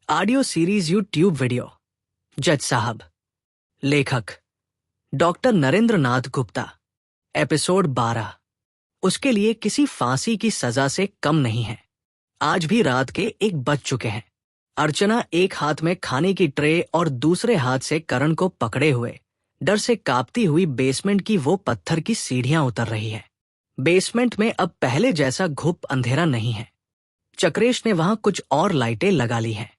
Audio series YouTube video. जज साहब। लेखक डॉक्टर नरेंद्र नाथ गुप्ता। एपिसोड 12। उसके लिए किसी फांसी की सजा से कम नहीं है। आज भी रात के 1 बज चुके हैं। अर्चना एक हाथ में खाने की ट्रे और दूसरे हाथ से करण को पकड़े हुए डर से कांपती हुई बेसमेंट की वो पत्थर की सीढ़ियां उतर रही है। बेसमेंट में अब पहले जैसा घुप अंधेरा नहीं है। चक्रेश ने वहां कुछ और लाइटें लगा ली हैं।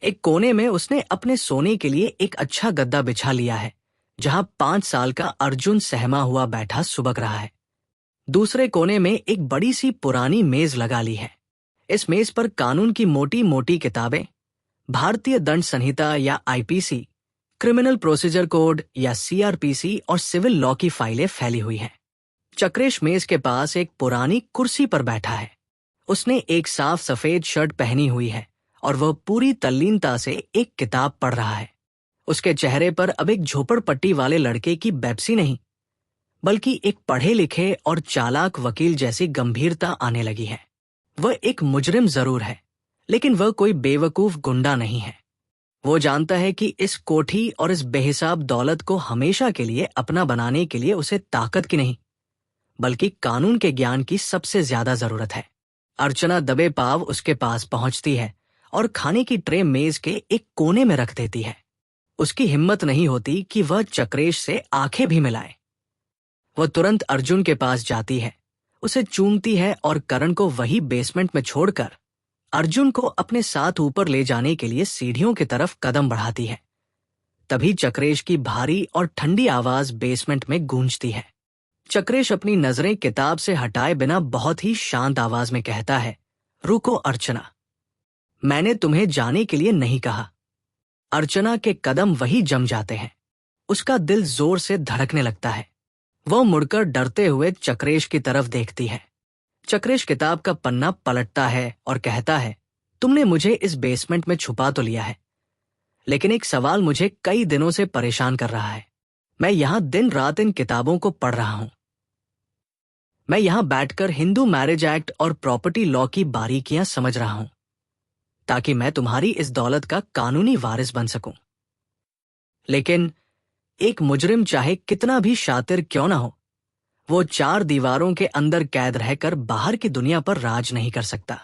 एक कोने में उसने अपने सोने के लिए एक अच्छा गद्दा बिछा लिया है, जहां 5 साल का अर्जुन सहमा हुआ बैठा सुबक रहा है। दूसरे कोने में एक बड़ी सी पुरानी मेज लगा ली है। इस मेज पर कानून की मोटी मोटी किताबें, भारतीय दंड संहिता या आईपीसी, क्रिमिनल प्रोसीजर कोड या सीआरपीसी और सिविल लॉ की फाइलें फैली हुई हैं। चक्रेश मेज के पास एक पुरानी कुर्सी पर बैठा है। उसने एक साफ सफेद शर्ट पहनी हुई है और वह पूरी तल्लीनता से एक किताब पढ़ रहा है। उसके चेहरे पर अब एक झोपड़पट्टी वाले लड़के की बेब्सी नहीं, बल्कि एक पढ़े लिखे और चालाक वकील जैसी गंभीरता आने लगी है। वह एक मुजरिम जरूर है, लेकिन वह कोई बेवकूफ गुंडा नहीं है। वो जानता है कि इस कोठी और इस बेहिसाब दौलत को हमेशा के लिए अपना बनाने के लिए उसे ताकत की नहीं, बल्कि कानून के ज्ञान की सबसे ज्यादा जरूरत है। अर्चना दबे पाव उसके पास पहुंचती है और खाने की ट्रे मेज के एक कोने में रख देती है। उसकी हिम्मत नहीं होती कि वह चक्रेश से आंखें भी मिलाए। वह तुरंत अर्जुन के पास जाती है, उसे चूमती है और करण को वही बेसमेंट में छोड़कर अर्जुन को अपने साथ ऊपर ले जाने के लिए सीढ़ियों की तरफ कदम बढ़ाती है। तभी चक्रेश की भारी और ठंडी आवाज बेसमेंट में गूंजती है। चक्रेश अपनी नजरें किताब से हटाए बिना बहुत ही शांत आवाज में कहता है, रुको अर्चना, मैंने तुम्हें जाने के लिए नहीं कहा। अर्चना के कदम वही जम जाते हैं। उसका दिल जोर से धड़कने लगता है। वह मुड़कर डरते हुए चक्रेश की तरफ देखती है। चक्रेश किताब का पन्ना पलटता है और कहता है, तुमने मुझे इस बेसमेंट में छुपा तो लिया है, लेकिन एक सवाल मुझे कई दिनों से परेशान कर रहा है। मैं यहां दिन रात इन किताबों को पढ़ रहा हूं। मैं यहां बैठकर हिंदू मैरिज एक्ट और प्रॉपर्टी लॉ की बारीकियां समझ रहा हूं, ताकि मैं तुम्हारी इस दौलत का कानूनी वारिस बन सकूं। लेकिन एक मुजरिम चाहे कितना भी शातिर क्यों ना हो, वो 4 दीवारों के अंदर कैद रहकर बाहर की दुनिया पर राज नहीं कर सकता।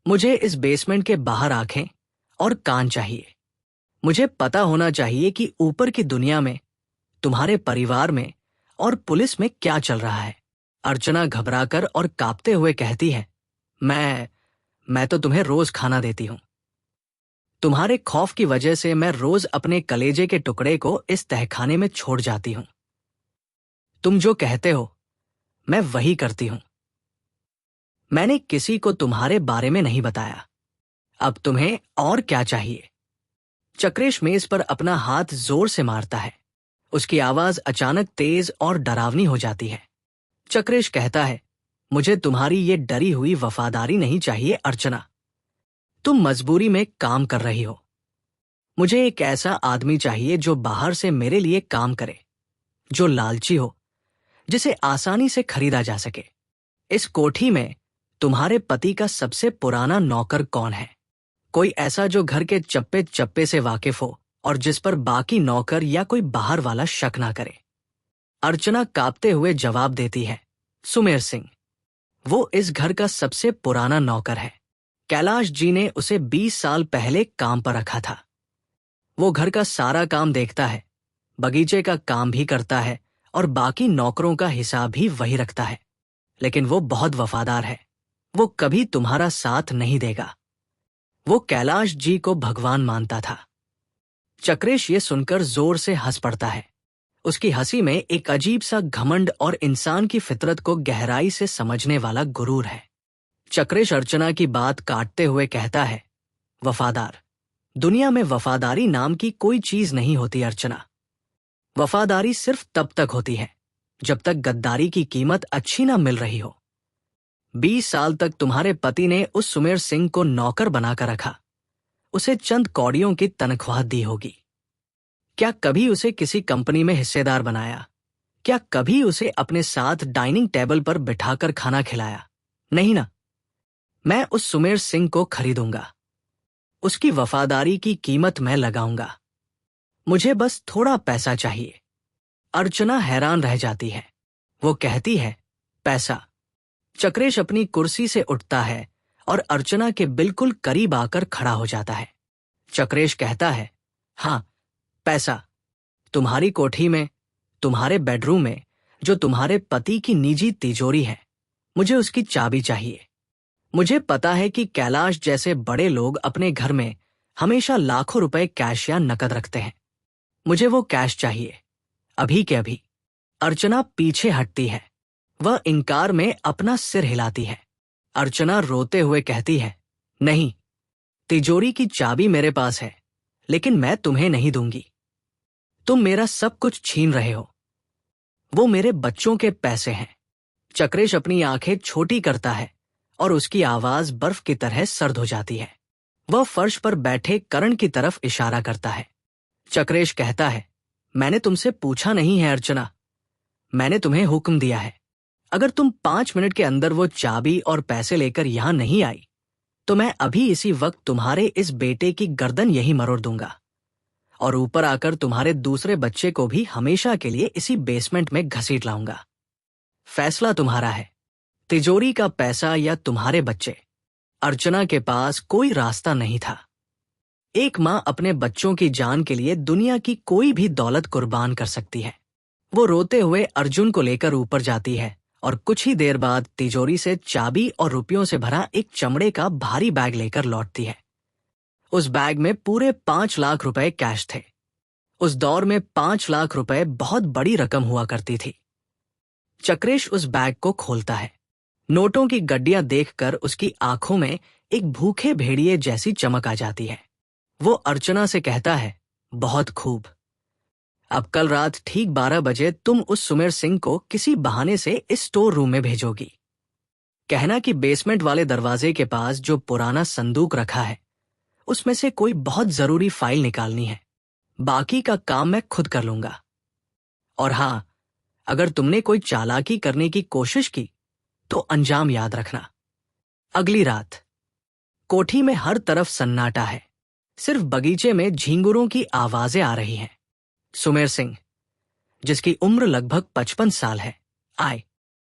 मुझे इस बेसमेंट के बाहर आंखें और कान चाहिए। मुझे पता होना चाहिए कि ऊपर की दुनिया में, तुम्हारे परिवार में और पुलिस में क्या चल रहा है। अर्चना घबराकर और कांपते हुए कहती है, मैं तो तुम्हें रोज खाना देती हूं। तुम्हारे खौफ की वजह से मैं रोज अपने कलेजे के टुकड़े को इस तहखाने में छोड़ जाती हूं। तुम जो कहते हो मैं वही करती हूं। मैंने किसी को तुम्हारे बारे में नहीं बताया। अब तुम्हें और क्या चाहिए? चक्रेश मेज पर अपना हाथ जोर से मारता है। उसकी आवाज अचानक तेज और डरावनी हो जाती है। चक्रेश कहता है, मुझे तुम्हारी ये डरी हुई वफादारी नहीं चाहिए अर्चना। तुम मजबूरी में काम कर रही हो। मुझे एक ऐसा आदमी चाहिए जो बाहर से मेरे लिए काम करे, जो लालची हो, जिसे आसानी से खरीदा जा सके। इस कोठी में तुम्हारे पति का सबसे पुराना नौकर कौन है? कोई ऐसा जो घर के चप्पे चप्पे से वाकिफ हो और जिस पर बाकी नौकर या कोई बाहर वाला शक ना करे। अर्चना कांपते हुए जवाब देती है, सुमेर सिंह। वो इस घर का सबसे पुराना नौकर है। कैलाश जी ने उसे 20 साल पहले काम पर रखा था। वो घर का सारा काम देखता है, बगीचे का काम भी करता है और बाकी नौकरों का हिसाब भी वही रखता है। लेकिन वो बहुत वफादार है। वो कभी तुम्हारा साथ नहीं देगा। वो कैलाश जी को भगवान मानता था। चक्रेश ये सुनकर जोर से हंस पड़ता है। उसकी हंसी में एक अजीब सा घमंड और इंसान की फितरत को गहराई से समझने वाला गुरूर है। चक्रेश अर्चना की बात काटते हुए कहता है, वफादार, दुनिया में वफादारी नाम की कोई चीज नहीं होती अर्चना। वफादारी सिर्फ तब तक होती है जब तक गद्दारी की कीमत अच्छी ना मिल रही हो। 20 साल तक तुम्हारे पति ने उस सुमेर सिंह को नौकर बनाकर रखा। उसे चंद कौड़ियों की तनख्वाह दी होगी। क्या कभी उसे किसी कंपनी में हिस्सेदार बनाया? क्या कभी उसे अपने साथ डाइनिंग टेबल पर बिठाकर खाना खिलाया? नहीं ना। मैं उस सुमेर सिंह को खरीदूंगा। उसकी वफादारी की कीमत मैं लगाऊंगा। मुझे बस थोड़ा पैसा चाहिए। अर्चना हैरान रह जाती है। वो कहती है, पैसा? चक्रेश अपनी कुर्सी से उठता है और अर्चना के बिल्कुल करीब आकर खड़ा हो जाता है। चक्रेश कहता है, हाँ, पैसा। तुम्हारी कोठी में, तुम्हारे बेडरूम में जो तुम्हारे पति की निजी तिजोरी है, मुझे उसकी चाबी चाहिए। मुझे पता है कि कैलाश जैसे बड़े लोग अपने घर में हमेशा लाखों रुपए कैश या नकद रखते हैं। मुझे वो कैश चाहिए, अभी के अभी। अर्चना पीछे हटती है। वह इनकार में अपना सिर हिलाती है। अर्चना रोते हुए कहती है, नहीं, तिजोरी की चाबी मेरे पास है, लेकिन मैं तुम्हें नहीं दूंगी। तुम मेरा सब कुछ छीन रहे हो। वो मेरे बच्चों के पैसे हैं। चक्रेश अपनी आंखें छोटी करता है और उसकी आवाज बर्फ की तरह सर्द हो जाती है। वह फर्श पर बैठे करण की तरफ इशारा करता है। चक्रेश कहता है, मैंने तुमसे पूछा नहीं है अर्चना, मैंने तुम्हें हुक्म दिया है। अगर तुम 5 मिनट के अंदर वो चाबी और पैसे लेकर यहां नहीं आई, तो मैं अभी इसी वक्त तुम्हारे इस बेटे की गर्दन यही मरोड़ दूंगा और ऊपर आकर तुम्हारे दूसरे बच्चे को भी हमेशा के लिए इसी बेसमेंट में घसीट लाऊंगा। फैसला तुम्हारा है, तिजोरी का पैसा या तुम्हारे बच्चे। अर्चना के पास कोई रास्ता नहीं था। एक मां अपने बच्चों की जान के लिए दुनिया की कोई भी दौलत कुर्बान कर सकती है। वो रोते हुए अर्जुन को लेकर ऊपर जाती है और कुछ ही देर बाद तिजोरी से चाबी और रुपयों से भरा एक चमड़े का भारी बैग लेकर लौटती है। उस बैग में पूरे 5 लाख रुपए कैश थे। उस दौर में 5 लाख रुपए बहुत बड़ी रकम हुआ करती थी। चक्रेश उस बैग को खोलता है। नोटों की गड्डियां देखकर उसकी आंखों में एक भूखे भेड़िए जैसी चमक आ जाती है। वो अर्चना से कहता है, बहुत खूब। अब कल रात ठीक 12 बजे तुम उस सुमेर सिंह को किसी बहाने से इस स्टोर रूम में भेजोगी। कहना कि बेसमेंट वाले दरवाजे के पास जो पुराना संदूक रखा है, उसमें से कोई बहुत जरूरी फाइल निकालनी है। बाकी का काम मैं खुद कर लूंगा। और हां, अगर तुमने कोई चालाकी करने की कोशिश की तो अंजाम याद रखना। अगली रात कोठी में हर तरफ सन्नाटा है। सिर्फ बगीचे में झींगुरों की आवाजें आ रही हैं। सुमेर सिंह, जिसकी उम्र लगभग 55 साल है, आए।